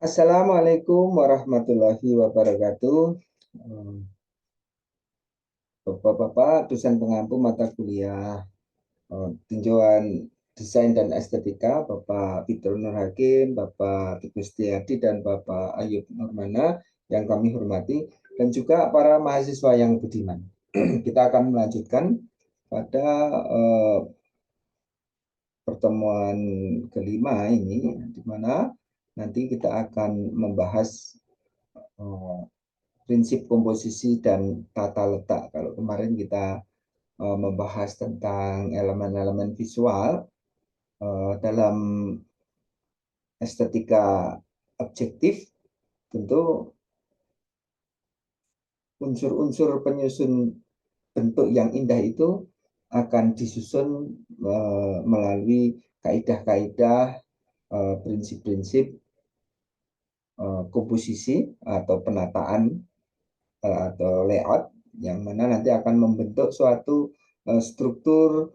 Assalamualaikum warahmatullahi wabarakatuh. Bapak-bapak, dosen pengampu mata kuliah tinjauan desain dan estetika, Bapak Fitrul Nur Hakim, Bapak Teguh Setiadi, dan Bapak Ayub Nurmana yang kami hormati, dan juga para mahasiswa yang budiman. Kita akan melanjutkan pada eh, pertemuan kelima ini, di mana nanti kita akan membahas eh, prinsip komposisi dan tata letak. Kalau kemarin kita membahas tentang elemen-elemen visual dalam estetika objektif, tentu unsur-unsur penyusun bentuk yang indah itu akan disusun melalui kaidah-kaidah, prinsip-prinsip komposisi atau penataan atau layout yang mana nanti akan membentuk suatu struktur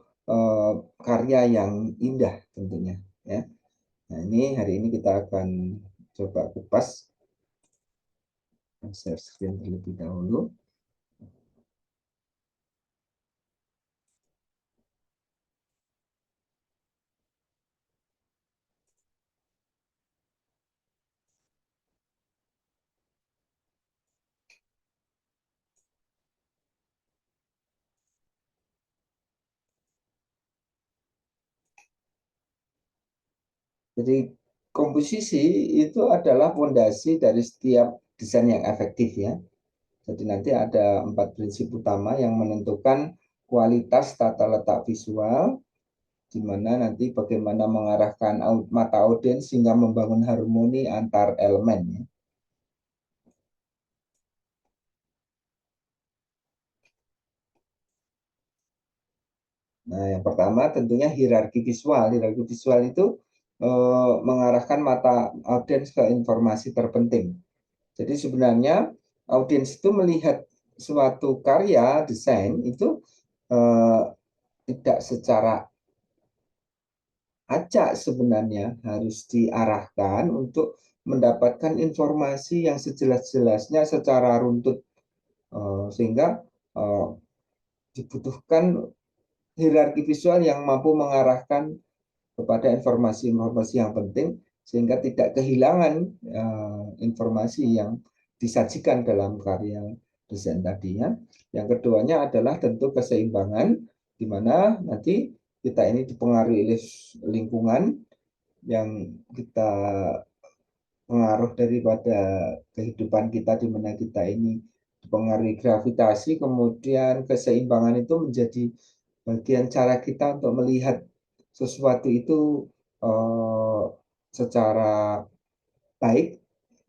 karya yang indah tentunya ya. Nah, ini hari ini kita akan coba kupas, share screen terlebih dahulu. Jadi komposisi itu adalah fondasi dari setiap desain yang efektif ya. Jadi nanti ada 4 prinsip utama yang menentukan kualitas tata letak visual, di mana nanti bagaimana mengarahkan mata audiens sehingga membangun harmoni antar elemen ya. Nah, yang pertama tentunya hierarki visual. Hierarki visual itu mengarahkan mata audiens ke informasi terpenting. Jadi sebenarnya audiens itu melihat suatu karya desain itu eh, tidak secara acak, sebenarnya harus diarahkan untuk mendapatkan informasi yang sejelas-jelasnya secara runtut. Sehingga eh, dibutuhkan hierarki visual yang mampu mengarahkan kepada informasi-informasi yang penting sehingga tidak kehilangan informasi yang disajikan dalam karya desain tadinya. Yang keduanya adalah tentu keseimbangan, di mana nanti kita ini dipengaruhi oleh lingkungan yang kita pengaruh daripada kehidupan kita, di mana kita ini dipengaruhi gravitasi, kemudian keseimbangan itu menjadi bagian cara kita untuk melihat sesuatu itu eh, secara baik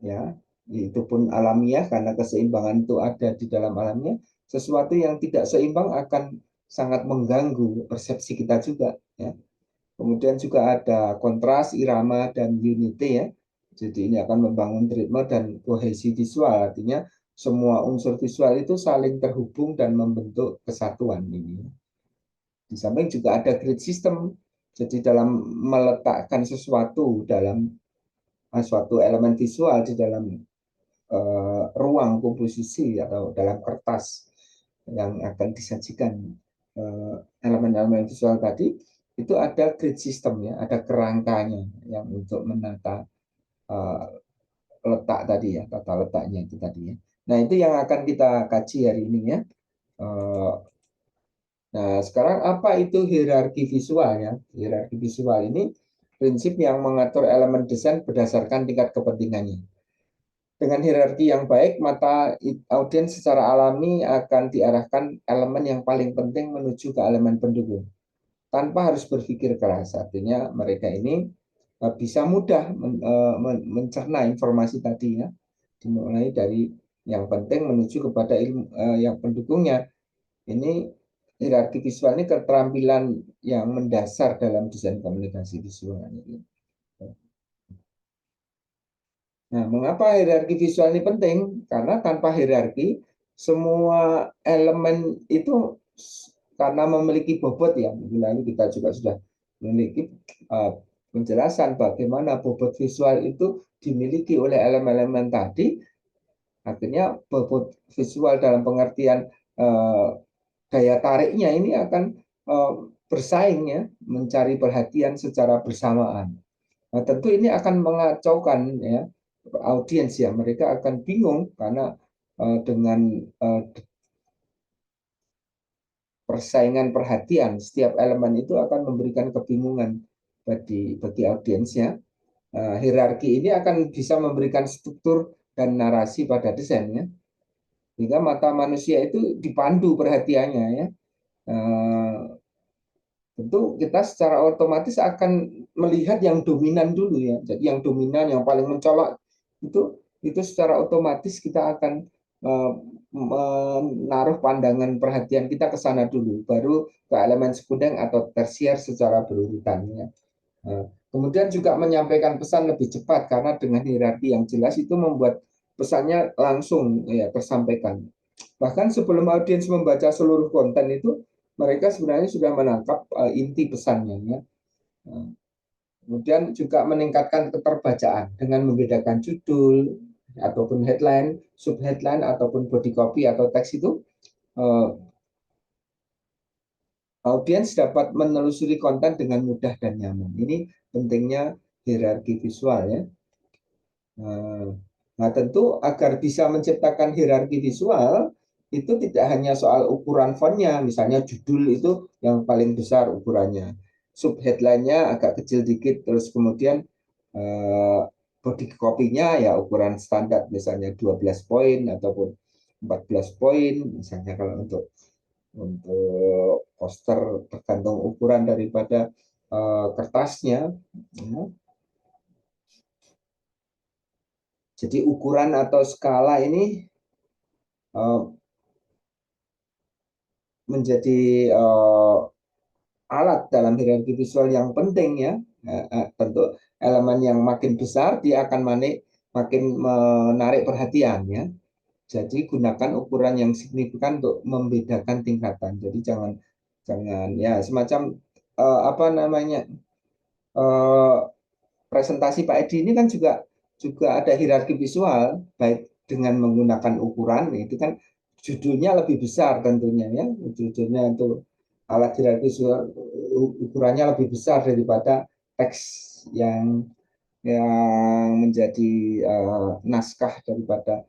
ya, itu pun alamiah karena keseimbangan itu ada di dalam alamnya. Sesuatu yang tidak seimbang akan sangat mengganggu persepsi kita juga ya. Kemudian juga ada kontras, irama, dan unity ya. Jadi ini akan membangun ritme dan kohesi visual, artinya semua unsur visual itu saling terhubung dan membentuk kesatuan ini. Di samping juga ada grid system. Jadi dalam meletakkan sesuatu dalam suatu elemen visual di dalam ruang komposisi atau dalam kertas yang akan disajikan elemen-elemen visual tadi, itu ada grid system ya, ada kerangkanya yang untuk menata uh, letak tadi ya, tata letaknya itu tadi ya. Nah, itu yang akan kita kaji hari ini ya. Nah, sekarang apa itu hierarki visual ya? Hierarki visual ini prinsip yang mengatur elemen desain berdasarkan tingkat kepentingannya. Dengan hierarki yang baik, mata audiens secara alami akan diarahkan elemen yang paling penting menuju ke elemen pendukung, tanpa harus berpikir keras. Artinya mereka ini bisa mudah mencerna informasi tadi ya, dimulai dari yang penting menuju kepada ilmu yang pendukungnya. Ini hierarki visual ini keterampilan yang mendasar dalam desain komunikasi visual ini. Nah, mengapa hierarki visual ini penting? Karena tanpa hierarki, semua elemen itu karena memiliki bobot ya, minggu lalu kita juga sudah memiliki penjelasan bagaimana bobot visual itu dimiliki oleh elemen-elemen tadi. Akhirnya bobot visual dalam pengertian daya tariknya ini akan bersaing ya, mencari perhatian secara bersamaan. Nah, tentu ini akan mengacaukan ya audiens ya, mereka akan bingung karena dengan persaingan perhatian setiap elemen itu akan memberikan kebingungan bagi audiensnya. Hierarki ini akan bisa memberikan struktur dan narasi pada desainnya, sehingga mata manusia itu dipandu perhatiannya ya. Tentu kita secara otomatis akan melihat yang dominan dulu ya. Jadi yang dominan, yang paling mencolok itu secara otomatis kita akan menaruh pandangan perhatian kita ke sana dulu, baru ke elemen sekunder atau tersier secara berurutan ya. Kemudian juga menyampaikan pesan lebih cepat karena dengan hierarki yang jelas itu membuat pesannya langsung ya tersampaikan. Bahkan sebelum audiens membaca seluruh konten itu, mereka sebenarnya sudah menangkap inti pesannya ya. Kemudian juga meningkatkan keterbacaan dengan membedakan judul ataupun headline, subheadline ataupun body copy atau teks itu, audiens dapat menelusuri konten dengan mudah dan nyaman. Ini pentingnya hierarki visual ya. Nah, tentu agar bisa menciptakan hierarki visual itu tidak hanya soal ukuran fontnya, misalnya judul itu yang paling besar ukurannya, subheadline-nya agak kecil dikit, terus kemudian body copy-nya ya ukuran standar, misalnya 12 poin ataupun 14 poin, misalnya kalau untuk poster tergantung ukuran daripada kertasnya. Ya. Jadi ukuran atau skala ini menjadi alat dalam hierarki visual yang penting ya. Tentu elemen yang makin besar dia akan makin menarik perhatian ya. Jadi gunakan ukuran yang signifikan untuk membedakan tingkatan. Jadi jangan ya semacam apa namanya presentasi Pak Edi ini kan juga ada hierarki visual, baik dengan menggunakan ukuran itu kan judulnya lebih besar tentunya ya, judulnya itu alat hierarki visual ukurannya lebih besar daripada teks yang menjadi naskah daripada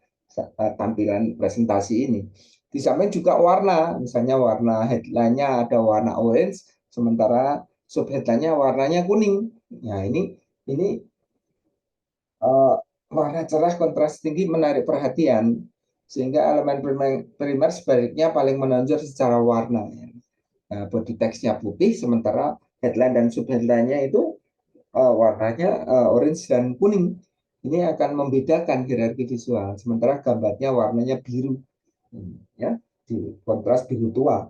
tampilan presentasi ini. Di samping juga warna, misalnya warna headline-nya ada warna orange, sementara subheadline-nya warnanya kuning. Nah, ini warna cerah kontras tinggi menarik perhatian, sehingga elemen primer sebaliknya paling menonjol secara warna. Nah, body text-nya putih, sementara headline dan subheadline-nya itu warnanya orange dan kuning. Ini akan membedakan hierarki visual. Sementara gambarnya warnanya biru, ya, di kontras biru tua,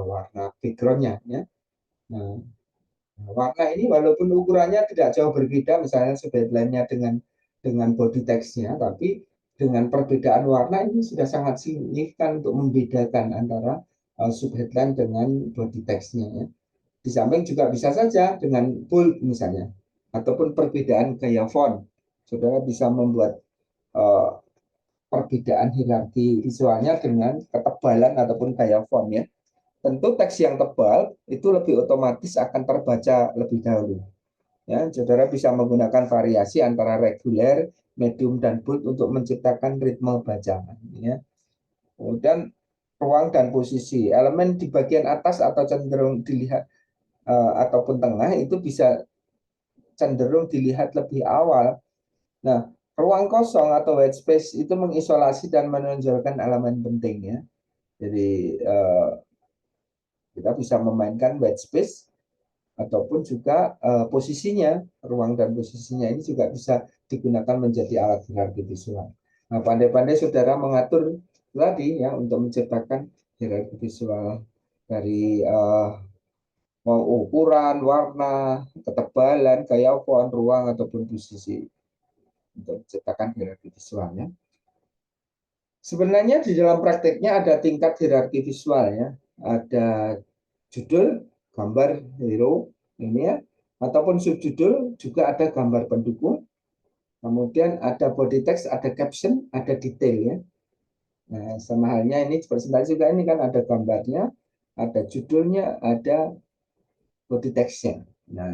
warna backgroundnya. Ya. Nah, warna ini walaupun ukurannya tidak jauh berbeda, misalnya subheadline-nya dengan body text-nya, tapi dengan perbedaan warna ini sudah sangat signifikan untuk membedakan antara subheadline dengan body text-nya. Ya. Di samping juga bisa saja dengan bold misalnya, ataupun perbedaan gaya font. Saudara bisa membuat perbedaan hierarki visualnya dengan ketebalan ataupun gaya font ya. Tentu teks yang tebal itu lebih otomatis akan terbaca lebih dahulu. Ya, saudara bisa menggunakan variasi antara reguler, medium, dan bold untuk menciptakan ritme bacaan. Ya. Kemudian ruang dan posisi elemen di bagian atas atau cenderung dilihat ataupun tengah itu bisa cenderung dilihat lebih awal. Nah, ruang kosong atau white space itu mengisolasi dan menonjolkan elemen pentingnya. Jadi kita bisa memainkan white space ataupun juga posisinya, ruang dan posisinya ini juga bisa digunakan menjadi alat hierarki visual. Nah, pandai-pandai saudara mengatur tadi ya untuk menciptakan hierarki visual dari ukuran, warna, ketebalan, gaya font, ruang ataupun posisi untuk menciptakan hierarki visualnya. Sebenarnya di dalam prakteknya ada tingkat hierarki visual ya. Ada judul, gambar, hero, ini ya. ataupun subjudul juga ada gambar pendukung, kemudian ada body text, ada caption, ada detail ya. Nah, sama halnya ini presentasi juga ini kan ada gambarnya, ada judulnya, ada body text-nya. Nah,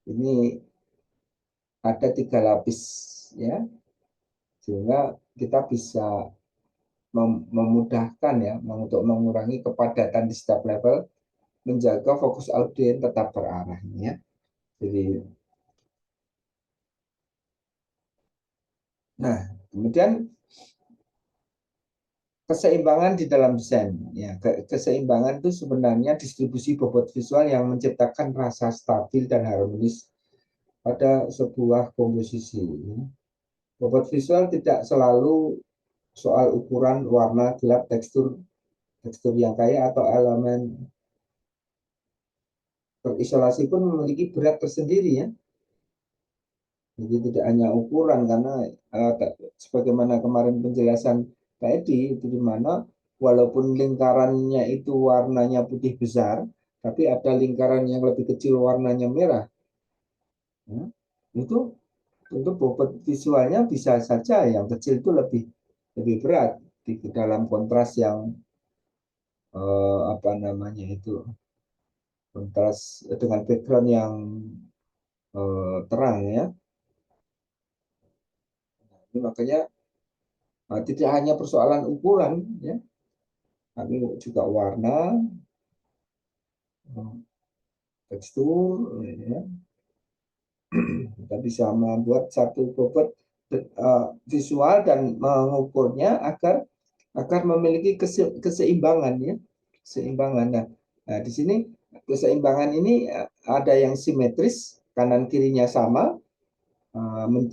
ini ada 3 lapis ya, sehingga kita bisa memudahkan ya untuk mengurangi kepadatan di setiap level, menjaga fokus audiens tetap terarah ya. Jadi, nah kemudian keseimbangan di dalam desain ya, keseimbangan itu sebenarnya distribusi bobot visual yang menciptakan rasa stabil dan harmonis pada sebuah komposisi. Bobot visual tidak selalu soal ukuran, warna, gelap, tekstur tekstur yang kaya atau elemen terisolasi pun memiliki berat tersendiri ya. Jadi tidak hanya ukuran, karena sebagaimana kemarin penjelasan tadi itu di mana walaupun lingkarannya itu warnanya putih besar, tapi ada lingkaran yang lebih kecil warnanya merah. Ya. Itu untuk bobot visualnya bisa saja yang kecil itu lebih berat di dalam kontras yang apa namanya itu, kontras dengan background yang terang ya. Ini makanya tidak hanya persoalan ukuran ya, tapi juga warna, tekstur ya. Kita bisa membuat satu bobot visual dan mengukurnya agar agar memiliki keseimbangan ya, keseimbangan. Nah, di sini keseimbangan ini ada yang simetris, kanan kirinya sama,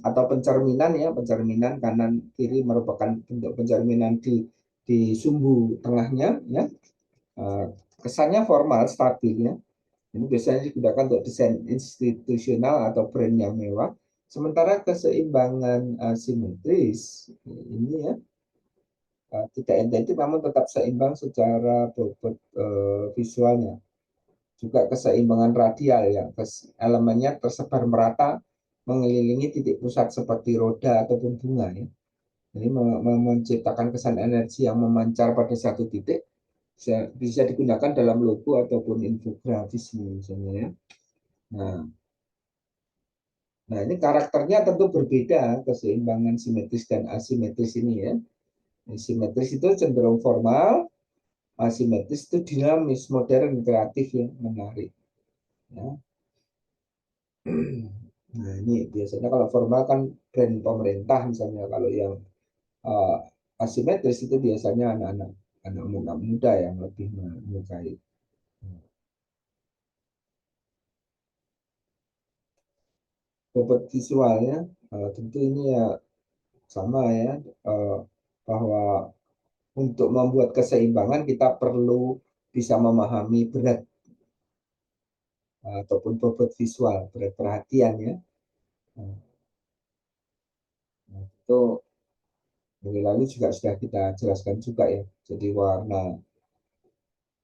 atau pencerminan ya, pencerminan kanan kiri merupakan bentuk pencerminan di sumbu tengahnya ya. Kesannya formal, stabil ya. Ini biasanya digunakan untuk desain institusional atau brand yang mewah. Sementara keseimbangan simetris ini ya, tidak identik namun tetap seimbang secara bobot visualnya. Juga keseimbangan radial ya, elemennya tersebar merata mengelilingi titik pusat seperti roda ataupun bunga ya. Jadi menciptakan kesan energi yang memancar pada satu titik, bisa digunakan dalam logo ataupun infografis misalnya ya. Nah, nah ini karakternya tentu berbeda, keseimbangan simetris dan asimetris ini ya. Simetris itu cenderung formal, asimetris itu dinamis, modern, kreatif ya, menarik. Ya. Nah ini biasanya kalau formal kan brand pemerintah misalnya, kalau yang uh, asimetris itu biasanya anak muda yang lebih menyukai. Bobot visualnya tentu ini ya sama ya, bahwa untuk membuat keseimbangan kita perlu bisa memahami berat ataupun bobot visual, berat perhatian ya. Nah, itu minggu lalu juga sudah kita jelaskan juga ya. Jadi warna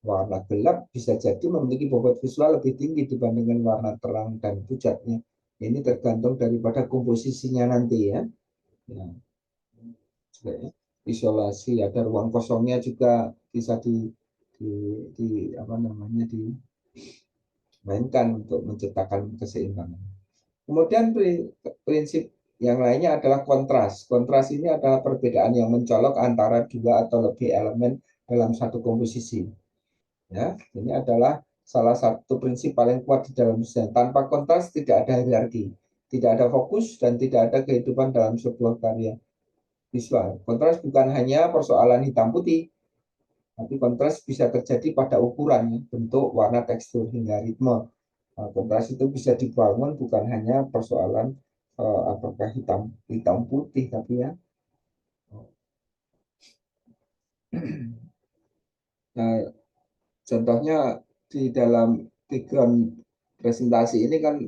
warna gelap bisa jadi memiliki bobot visual lebih tinggi dibandingkan warna terang dan pucatnya. Ini tergantung daripada komposisinya nanti ya. Ya, juga ya. Isolasi, ada ruang kosongnya juga bisa di, di apa namanya dimainkan untuk menciptakan keseimbangan. Kemudian prinsip yang lainnya adalah kontras. Kontras ini adalah perbedaan yang mencolok antara dua atau lebih elemen dalam satu komposisi. Ya, ini adalah salah satu prinsip paling kuat di dalam desain. Tanpa kontras tidak ada hierarki, tidak ada fokus, dan tidak ada kehidupan dalam sebuah karya visual. Kontras bukan hanya persoalan hitam putih, tapi kontras bisa terjadi pada ukuran, ya, bentuk, warna, tekstur, hingga ritme. Kontras itu bisa dibangun bukan hanya persoalan apakah hitam hitam putih, tapi ya. Nah, contohnya di dalam background presentasi ini kan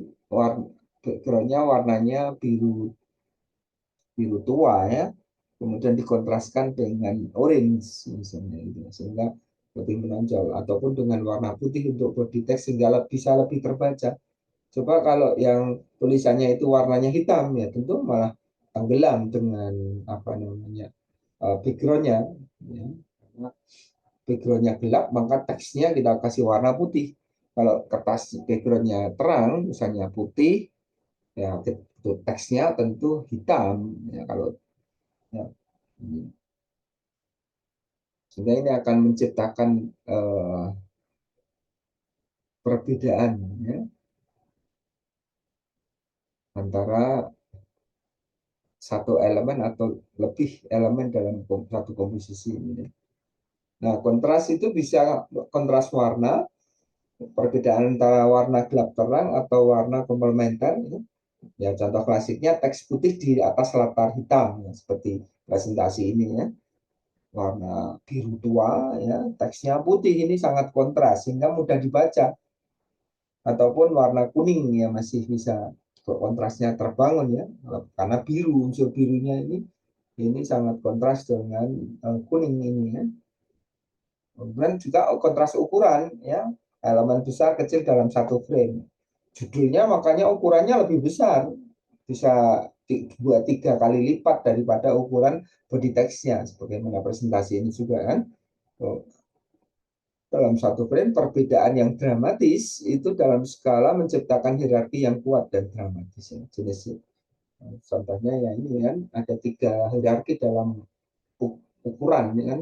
backgroundnya warnanya biru biru tua ya, kemudian dikontraskan dengan orange misalnya gitu, sehingga lebih menonjol, ataupun dengan warna putih untuk body text sehingga bisa lebih terbaca. Coba kalau yang tulisannya itu warnanya hitam, ya tentu malah tenggelam dengan apa namanya backgroundnya. Ya. Karena backgroundnya gelap, maka teksnya kita kasih warna putih. Kalau kertas backgroundnya terang, misalnya putih, ya teksnya tentu hitam. Ya, kalau ya, sehingga ini akan menciptakan eh, perbedaan ya, antara satu elemen atau lebih elemen dalam satu komposisi ini. Nah, kontras itu bisa kontras warna, perbedaan antara warna gelap terang atau warna komplementer. Ya. Ya, contoh klasiknya teks putih di atas latar hitam, ya, seperti presentasi ini ya. Warna biru tua, ya, teksnya putih ini sangat kontras sehingga mudah dibaca. Ataupun warna kuning ya masih bisa kontrasnya terbangun ya, karena biru unsur birunya ini sangat kontras dengan kuning ini ya. Kemudian juga kontras ukuran ya, elemen besar kecil dalam satu frame. Judulnya makanya ukurannya lebih besar, bisa 2-3 kali lipat daripada ukuran body text-nya, sebagaimana presentasi ini juga kan. Dalam satu frame, perbedaan yang dramatis itu dalam skala menciptakan hierarki yang kuat dan dramatis. Ya. Jenis contohnya ya ini kan ada 3 hierarki dalam ukuran ya kan.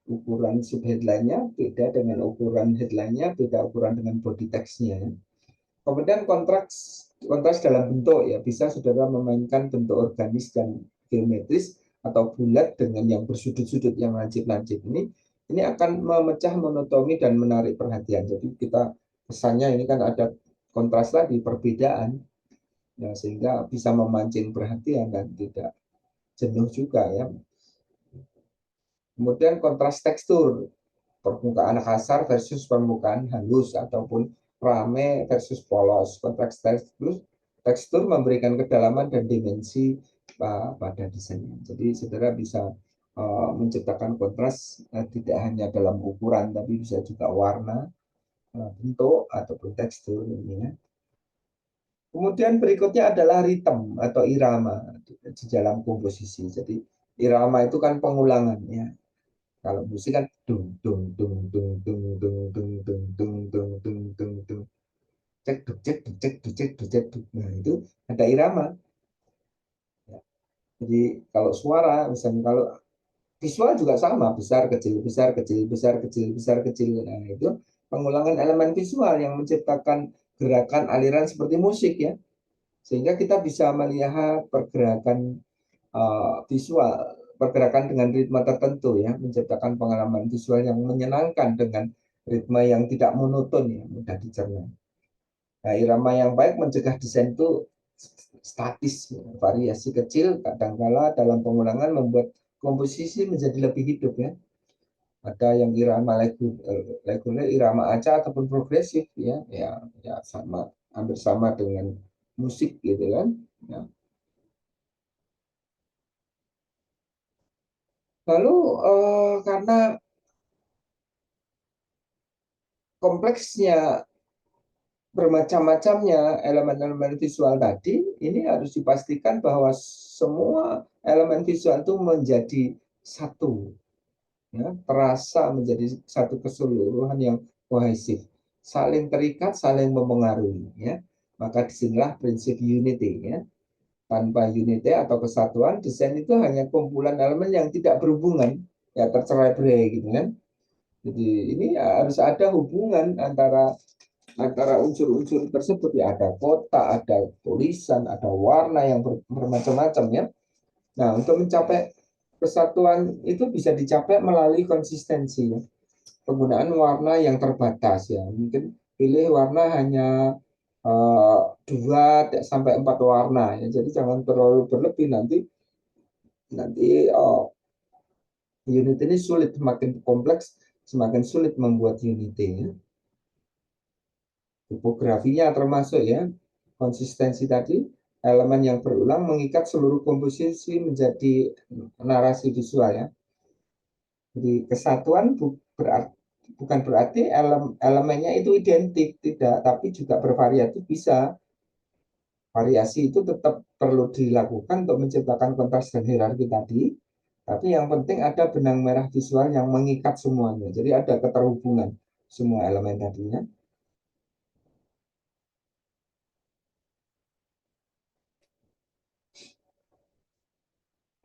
Ukuran subheadline-nya beda dengan ukuran headline-nya, beda ukuran dengan body text-nya. Ya. Kemudian kontras dalam bentuk ya, bisa saudara memainkan bentuk organis dan geometris atau bulat dengan yang bersudut-sudut yang lancip-lancip ini akan memecah monotomi dan menarik perhatian. Jadi kita kesannya ini kan ada kontras tadi, perbedaan ya, sehingga bisa memancing perhatian dan tidak jenuh juga ya. Kemudian kontras tekstur, permukaan kasar versus permukaan halus ataupun rame versus polos. Kontras tekstur memberikan kedalaman dan dimensi pada desainnya. Jadi saudara bisa menciptakan kontras tidak hanya dalam ukuran tapi bisa juga warna, bentuk ataupun tekstur ini ya. Kemudian berikutnya adalah ritme atau irama di dalam komposisi. Jadi irama itu kan pengulangan ya. Kalau musik kan dung dung dung dung dung dung dung dung dung dung dung dung dung cek duk cek duk cek duk cek duk cek duk. Nah itu ada irama. Ya. Jadi kalau suara misalnya kalau visual juga sama besar kecil besar kecil besar kecil besar kecil. Nah itu pengulangan elemen visual yang menciptakan gerakan aliran seperti musik ya. Sehingga kita bisa melihat pergerakan visual, pergerakan dengan ritme tertentu ya, menciptakan pengalaman visual yang menyenangkan dengan ritme yang tidak monoton ya, mudah dicerna. Nah, irama yang baik mencegah desain itu statis, ya. Variasi kecil kadangkala dalam pengulangan membuat komposisi menjadi lebih hidup ya. Ada yang irama reguler, irama acak ataupun progresif ya, ya sama, hampir sama dengan musik gitu kan. Ya. Lalu karena kompleksnya bermacam-macamnya elemen-elemen visual tadi, ini harus dipastikan bahwa semua elemen visual itu menjadi satu, ya, terasa menjadi satu keseluruhan yang kohesif, saling terikat, saling mempengaruhi, ya. Maka disinilah prinsip unity, ya. Tanpa unity atau kesatuan, desain itu hanya kumpulan elemen yang tidak berhubungan, ya tercerai-berai gitu kan. Jadi ini harus ada hubungan antara unsur-unsur tersebut ya, ada kotak, ada tulisan, ada warna yang bermacam-macam ya. Nah, untuk mencapai kesatuan itu bisa dicapai melalui konsistensi ya. Penggunaan warna yang terbatas ya. Mungkin pilih warna hanya 2 sampai 4 warna ya. Jadi jangan terlalu berlebih nanti nanti unit ini sulit, semakin kompleks semakin sulit membuat unit ya. Tipografinya termasuk ya, konsistensi tadi, elemen yang berulang mengikat seluruh komposisi menjadi narasi visual ya. Jadi kesatuan bukan berarti elemennya itu identik, tidak, tapi juga bervariatif bisa. variasi itu tetap perlu dilakukan untuk menciptakan kontras dan hierarki tadi, tapi yang penting ada benang merah visual yang mengikat semuanya. Jadi ada keterhubungan semua elemen tadinya.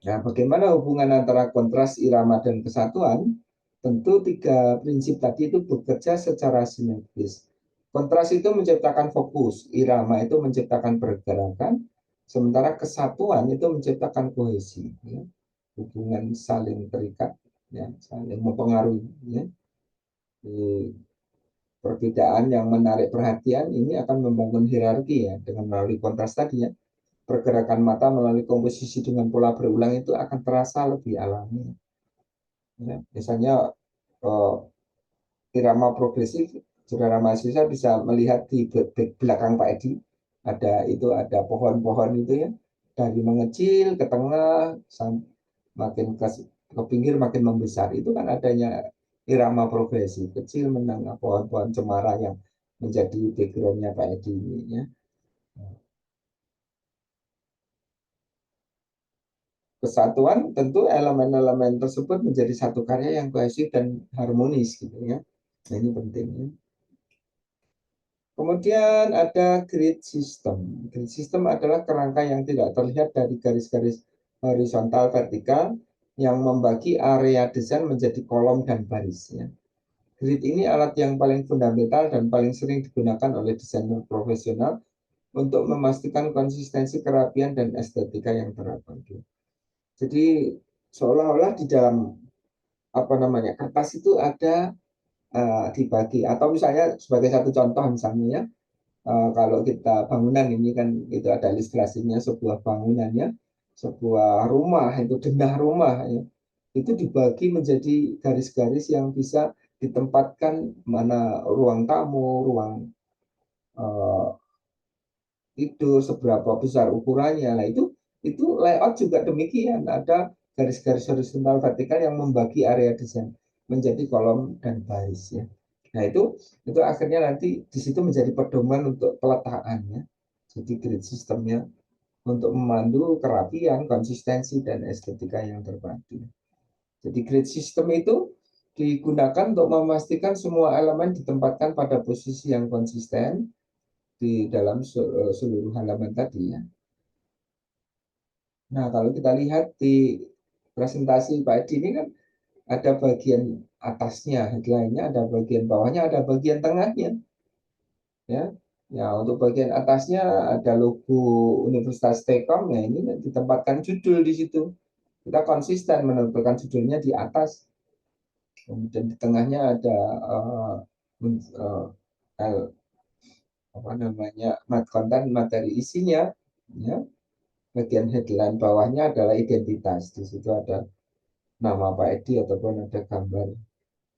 Nah, bagaimana hubungan antara kontras, irama, dan kesatuan? Tentu tiga prinsip tadi itu bekerja secara sinergis. Kontras itu menciptakan fokus, irama itu menciptakan pergerakan, sementara kesatuan itu menciptakan kohesi. Ya. Hubungan saling terikat, ya, saling mempengaruhi. Ya. Perbedaan yang menarik perhatian ini akan membangun hierarki ya dengan melalui kontras tadi ya. Pergerakan mata melalui komposisi dengan pola berulang itu akan terasa lebih alami. Ya. Misalnya eh, irama progresif, saudara mahasiswa bisa melihat di belakang Pak Edi ada pohon-pohon itu ya dari mengecil ke tengah makin ke pinggir makin membesar itu kan adanya irama progresif kecil menengah pohon-pohon cemara yang menjadi backgroundnya Pak Edi ini ya. Kesatuan tentu elemen-elemen tersebut menjadi satu karya yang kohesif dan harmonis gitu ya. Nah, ini pentingnya. Kemudian ada grid system. Grid system adalah kerangka yang tidak terlihat dari garis-garis horizontal vertikal yang membagi area desain menjadi kolom dan baris. Ya. Grid ini alat yang paling fundamental dan paling sering digunakan oleh desainer profesional untuk memastikan konsistensi kerapian dan estetika yang terapkan. Jadi seolah-olah di dalam apa namanya kertas itu ada dibagi atau misalnya sebagai satu contoh misalnya ya kalau kita bangunan ini kan itu ada ilustrasinya sebuah bangunannya sebuah rumah itu denah rumah ya itu dibagi menjadi garis-garis yang bisa ditempatkan mana ruang tamu ruang uh, itu seberapa besar ukurannya. Nah, itu layout juga demikian. Ada garis-garis horizontal vertikal yang membagi area desain menjadi kolom dan baris ya. Nah, itu akhirnya nanti di situ menjadi pedoman untuk peletakannya. Jadi grid sistemnya untuk memandu kerapian, konsistensi dan estetika yang terpadu. Jadi grid system itu digunakan untuk memastikan semua elemen ditempatkan pada posisi yang konsisten di dalam seluruh halaman tadi ya. Nah, kalau kita lihat di presentasi Pak Edi ini kan ada bagian atasnya, headline-nya, ada bagian bawahnya, ada bagian tengahnya. Ya, ya untuk bagian atasnya ada logo Universitas Telkom. Nah, ini ditempatkan judul di situ. Kita konsisten menempelkan judulnya di atas. Kemudian di tengahnya ada uh, apa namanya konten materi isinya. Ya, bagian headline bawahnya adalah identitas. Di situ ada nama Pak Edi ataupun ada gambar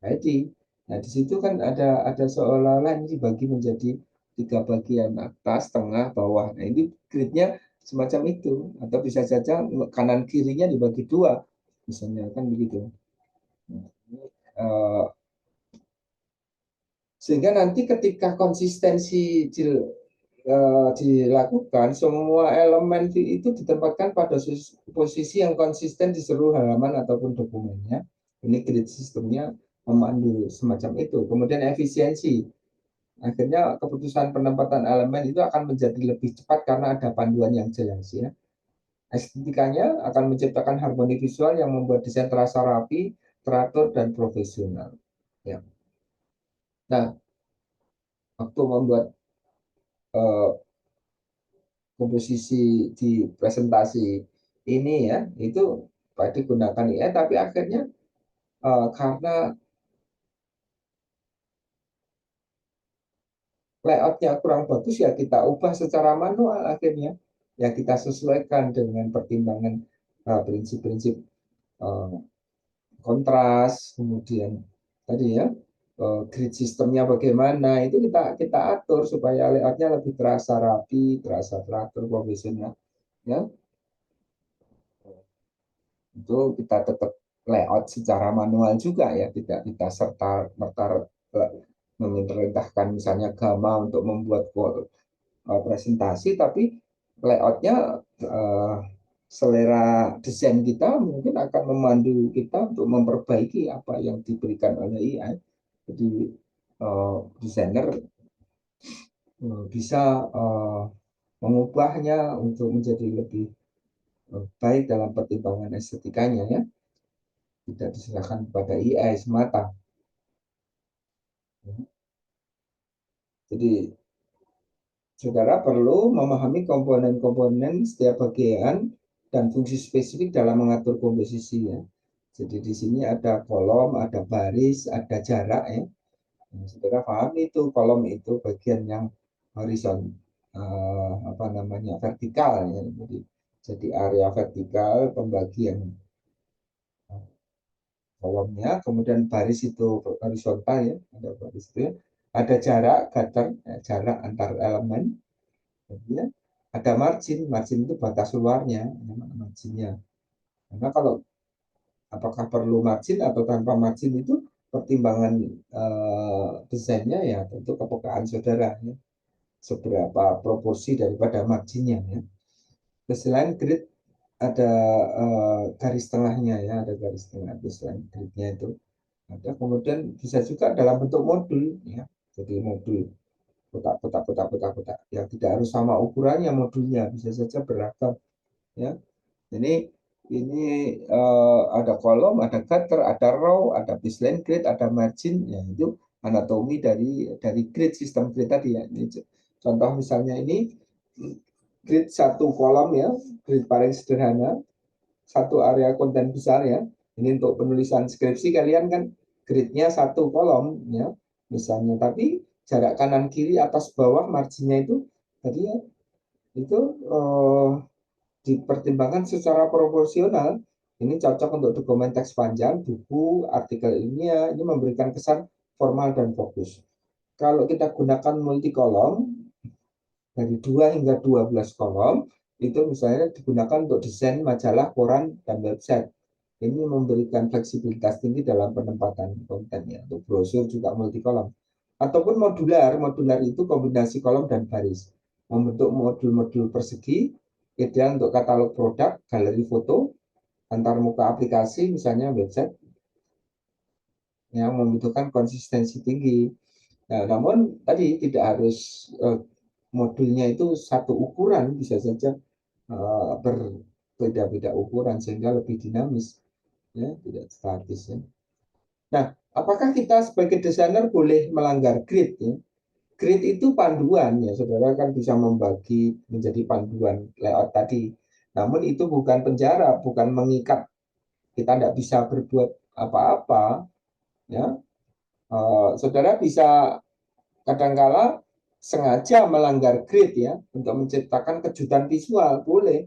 Pak Edi. Nah, di situ kan ada seolah-olah ini dibagi menjadi tiga bagian atas, tengah, bawah. Nah, ini gridnya semacam itu. Atau bisa saja kanan kirinya dibagi dua. Misalnya kan begitu. Nah, ini, sehingga nanti ketika konsistensi dilakukan, semua elemen itu ditempatkan pada posisi yang konsisten di seluruh halaman ataupun dokumennya. Ini grid sistemnya memandu semacam itu. Kemudian efisiensi. Akhirnya keputusan penempatan elemen itu akan menjadi lebih cepat karena ada panduan yang jelas ya. Estetikanya akan menciptakan harmoni visual yang membuat desain terasa rapi, teratur dan profesional. Ya. Nah, waktu membuat uh, komposisi di presentasi ini ya itu Pak digunakan ya tapi akhirnya karena layoutnya kurang bagus ya kita ubah secara manual akhirnya ya kita sesuaikan dengan pertimbangan prinsip-prinsip uh, kontras kemudian tadi ya grid sistemnya bagaimana itu kita atur supaya layoutnya lebih terasa rapi terasa teratur profesional ya itu kita tetap layout secara manual juga ya tidak kita serta merta memerintahkan misalnya Gama untuk membuat presentasi tapi layoutnya selera desain kita mungkin akan memandu kita untuk memperbaiki apa yang diberikan oleh AI. Jadi desainer bisa mengubahnya untuk menjadi lebih baik dalam pertimbangan estetikanya ya, tidak diserahkan kepada AI semata. Jadi saudara perlu memahami komponen-komponen setiap bagian dan fungsi spesifik dalam mengatur komposisi ya. Jadi di sini ada kolom, ada baris, ada jarak ya. Nah, saudara paham itu kolom itu bagian yang horizon apa namanya vertikal ya. Jadi area vertikal pembagian kolomnya, kemudian baris itu horizontal ya, ada baris itu ya. Ada jarak gutter, ya, jarak antar elemen. Kemudian ada margin, margin itu batas luarnya, marginnya. Karena kalau apakah perlu margin atau tanpa margin itu pertimbangan desainnya ya tentu kepekaan saudara ya. Seberapa proporsi daripada marginnya ya. Selain grid ada garis tengahnya ya, ada garis tengah selain gridnya itu ada. Kemudian bisa juga dalam bentuk modul ya. Jadi modul kotak ya, tidak harus sama ukurannya modulnya, bisa saja beragam ya. Ini ada kolom, ada gutter, ada row, ada baseline grid, ada margin ya, itu anatomi dari grid, sistem grid tadi ya. Ini contoh misalnya ini grid satu kolom ya, grid paling sederhana, satu area konten besar ya. Ini untuk penulisan skripsi kalian kan gridnya satu kolom ya misalnya, tapi jarak kanan kiri atas bawah marginnya itu tadi ya, itu dipertimbangkan secara proporsional. Ini cocok untuk dokumen teks panjang, buku, artikel ilmiah. Ini memberikan kesan formal dan fokus. Kalau kita gunakan multi kolom dari 2 hingga 12 kolom, itu misalnya digunakan untuk desain majalah, koran, dan website. Ini memberikan fleksibilitas tinggi dalam penempatan kontennya. Untuk brosur juga multi kolom. Ataupun modular, modular itu kombinasi kolom dan baris. Membentuk modul-modul persegi, ideal untuk katalog produk, galeri foto, antar muka aplikasi, misalnya website, yang membutuhkan konsistensi tinggi. Nah, namun tadi tidak harus modulnya itu satu ukuran, bisa saja berbeda-beda ukuran sehingga lebih dinamis, ya, tidak statis. Ya. Nah, apakah kita sebagai desainer boleh melanggar grid? Ya? Grid itu panduan ya, saudara kan bisa membagi menjadi panduan layout tadi. Namun itu bukan penjara, bukan mengikat. Kita tidak bisa berbuat apa-apa. Ya, saudara bisa kadangkala sengaja melanggar grid ya untuk menciptakan kejutan visual, boleh.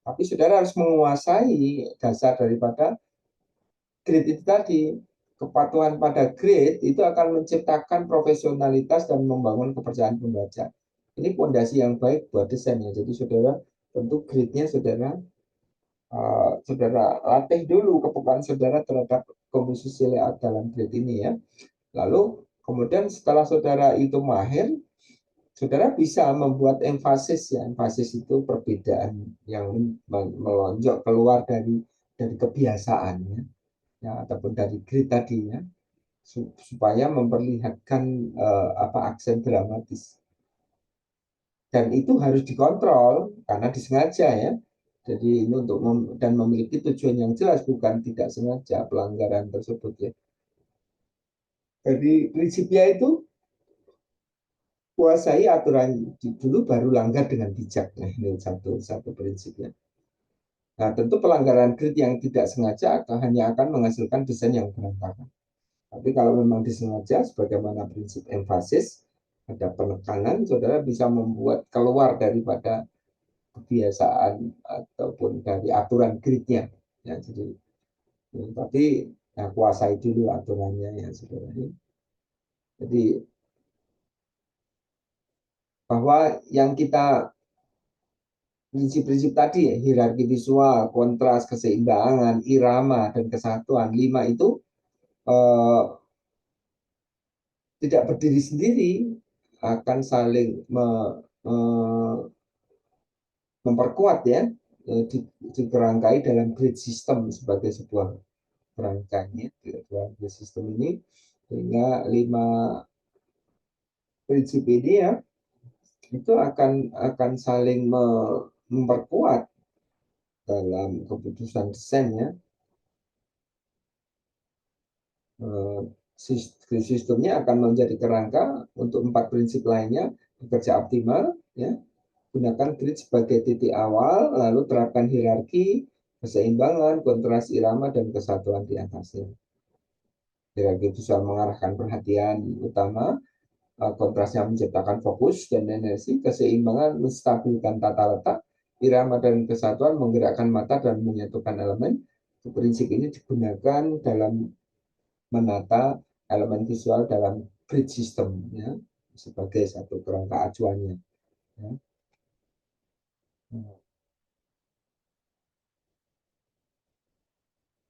Tapi saudara harus menguasai dasar daripada grid itu tadi. Kepatuhan pada grid itu akan menciptakan profesionalitas dan membangun kepercayaan pembaca. Ini fondasi yang baik buat desain ya. Jadi saudara tentu gridnya saudara latih dulu kepekaan saudara terhadap komposisi layout dalam grid ini ya. Lalu kemudian setelah saudara itu mahir, saudara bisa membuat emfasis ya. Emfasis itu perbedaan yang melonjak keluar dari kebiasaan ya. Ya, ataupun dari grid tadi ya, supaya memperlihatkan apa aksen dramatis, dan itu harus dikontrol karena disengaja ya. Jadi ini untuk dan memiliki tujuan yang jelas, bukan tidak sengaja pelanggaran tersebut ya. Jadi prinsipnya itu kuasai aturan dulu baru langgar dengan bijak. Nah, ini satu prinsipnya. Nah, tentu pelanggaran grid yang tidak sengaja hanya akan menghasilkan desain yang berantakan. Tapi kalau memang disengaja, sebagaimana prinsip emfasis, ada penekanan, saudara bisa membuat keluar daripada kebiasaan ataupun dari aturan gridnya. Ya, jadi, tapi ya, kuasai dulu aturannya ya saudara. Jadi bahwa yang kita prinsip-prinsip tadi ya, hierarki visual, kontras, keseimbangan, irama, dan kesatuan, 5 itu eh, tidak berdiri sendiri, akan saling memperkuat ya, dikerangkai dalam grid system sebagai sebuah kerangkanya dalam grid system ini, sehingga 5 prinsip ini ya itu akan saling memperkuat dalam keputusan desain ya. Sistemnya akan menjadi kerangka untuk 4 prinsip lainnya bekerja optimal ya. Gunakan grid sebagai titik awal, lalu terapkan hierarki, keseimbangan, kontras irama, dan kesatuan di atasnya. Hierarki visual mengarahkan perhatian utama, kontrasnya menciptakan fokus dan energi, keseimbangan menstabilkan tata letak, irama dan kesatuan menggerakkan mata dan menyatukan elemen. Prinsip ini digunakan dalam menata elemen visual dalam grid system ya, sebagai satu kerangka acuannya ya.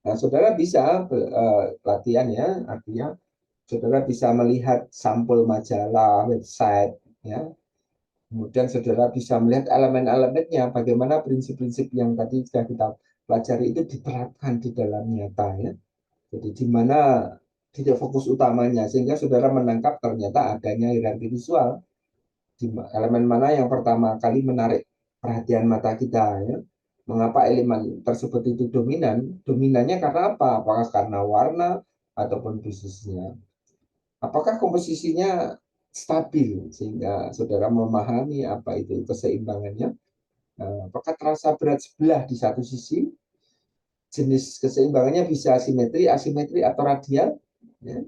Nah, saudara bisa latihan ya, artinya saudara bisa melihat sampul majalah, website ya. Kemudian saudara bisa melihat elemen-elemennya, bagaimana prinsip-prinsip yang tadi sudah kita pelajari itu diterapkan di dalam nyata ya. Jadi di mana titik fokus utamanya, sehingga saudara menangkap ternyata adanya hierarki visual, di elemen mana yang pertama kali menarik perhatian mata kita ya. Mengapa elemen tersebut itu dominan? Dominannya karena apa? Apakah karena warna ataupun bisnisnya? Apakah komposisinya stabil sehingga saudara memahami apa itu keseimbangannya? Apakah terasa berat sebelah di satu sisi? Jenis keseimbangannya bisa simetri, asimetri, atau radial. Ya.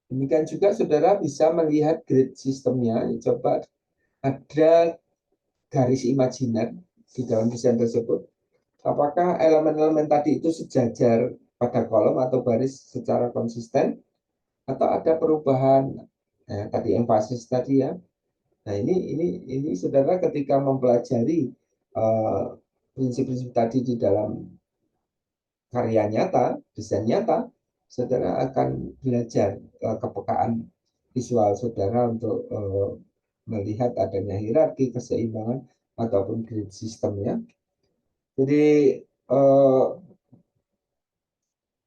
Demikian juga saudara bisa melihat grid sistemnya. Coba ada garis imajiner di dalam desain tersebut. Apakah elemen-elemen tadi itu sejajar pada kolom atau baris secara konsisten, atau ada perubahan tadi empasis tadi ya. Nah ini saudara ketika mempelajari prinsip-prinsip tadi di dalam karya nyata, desain nyata, saudara akan belajar kepekaan visual saudara untuk melihat adanya hierarki, keseimbangan, ataupun grid sistemnya. Jadi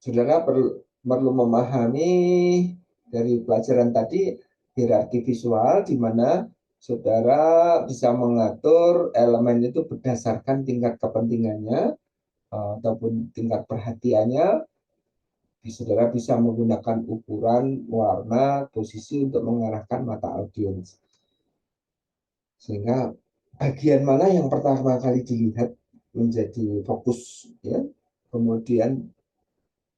saudara perlu memahami dari pelajaran tadi hierarki visual, di mana saudara bisa mengatur elemen itu berdasarkan tingkat kepentingannya ataupun tingkat perhatiannya. Saudara bisa menggunakan ukuran, warna, posisi untuk mengarahkan mata audiens. Sehingga bagian mana yang pertama kali dilihat menjadi fokus ya. Kemudian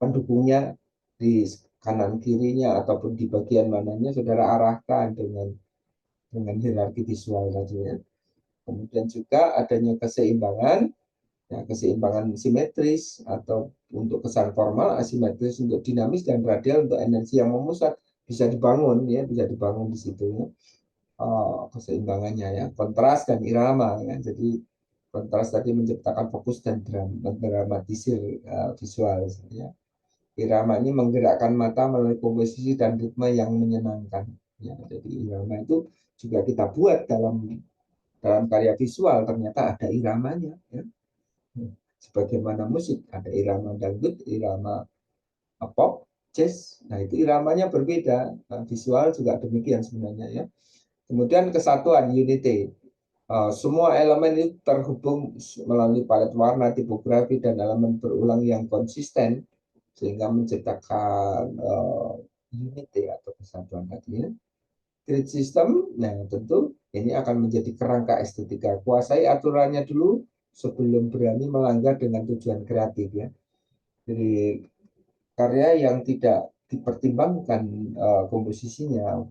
pendukungnya di kanan kirinya ataupun di bagian mananya saudara arahkan dengan hierarki visual tadi ya. Kemudian juga adanya keseimbangan ya, keseimbangan simetris atau untuk kesan formal, asimetris untuk dinamis, dan radial untuk energi yang memusat, bisa dibangun ya, bisa dibangun di situ ya. Keseimbangannya ya, kontras dan irama ya. Jadi kontras tadi menciptakan fokus dan mendramatisir visual ya. Irama ini menggerakkan mata melalui komposisi dan ritme yang menyenangkan. Ya, jadi irama itu juga kita buat dalam karya visual, ternyata ada iramanya. Ya. Sebagaimana musik, ada irama dangdut, irama pop, jazz. Nah itu iramanya berbeda. Nah, visual juga demikian sebenarnya ya. Kemudian kesatuan, unity. Semua elemen itu terhubung melalui palet warna, tipografi, dan elemen berulang yang konsisten, sehingga menciptakan unity atau kesatuan tadi ya. Grid system, nah tentu ini akan menjadi kerangka estetika. Kuasai aturannya dulu sebelum berani melanggar dengan tujuan kreatif ya. Jadi karya yang tidak dipertimbangkan komposisinya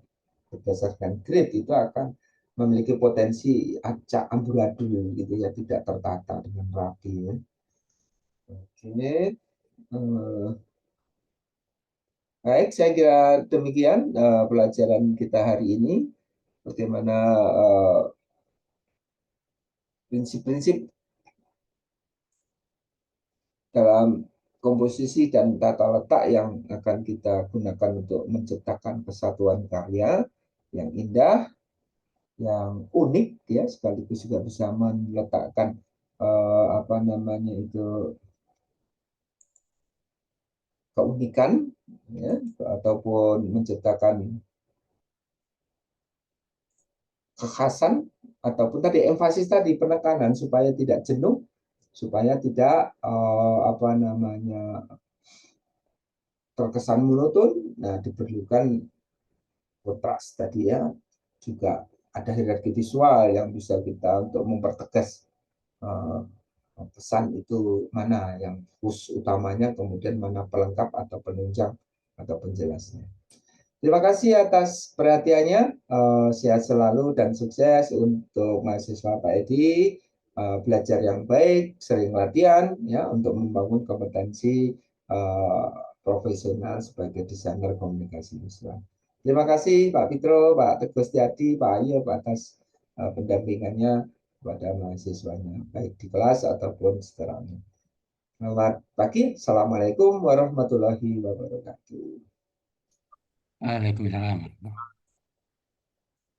berdasarkan grid itu akan memiliki potensi acak amburadul gitu ya, tidak tertata dengan rapi ya. Ini baik, saya kira demikian pelajaran kita hari ini, bagaimana prinsip-prinsip dalam komposisi dan tata letak yang akan kita gunakan untuk menciptakan kesatuan karya yang indah, yang unik ya, sekaligus juga bisa meletakkan apa namanya itu keunikan ya, ataupun menciptakan kekhasan, ataupun tadi emfasis tadi penekanan supaya tidak jenuh, supaya tidak apa namanya terkesan monoton. Nah, diperlukan kontras tadi ya, juga ada hierarki visual yang bisa kita untuk mempertegas uh, pesan itu mana yang khusus utamanya, kemudian mana pelengkap atau penunjang atau penjelasnya. Terima kasih atas perhatiannya. Sehat selalu dan sukses untuk mahasiswa Pak Edi. Belajar yang baik, sering latihan ya untuk membangun kompetensi uh, profesional sebagai desainer komunikasi visual. Terima kasih Pak Fitro, Pak Teguh Setiadi, Pak Ayo atas pendampingannya kepada mahasiswanya, baik di kelas ataupun secara online. Selamat pagi. Assalamualaikum warahmatullahi wabarakatuh. Waalaikumsalam.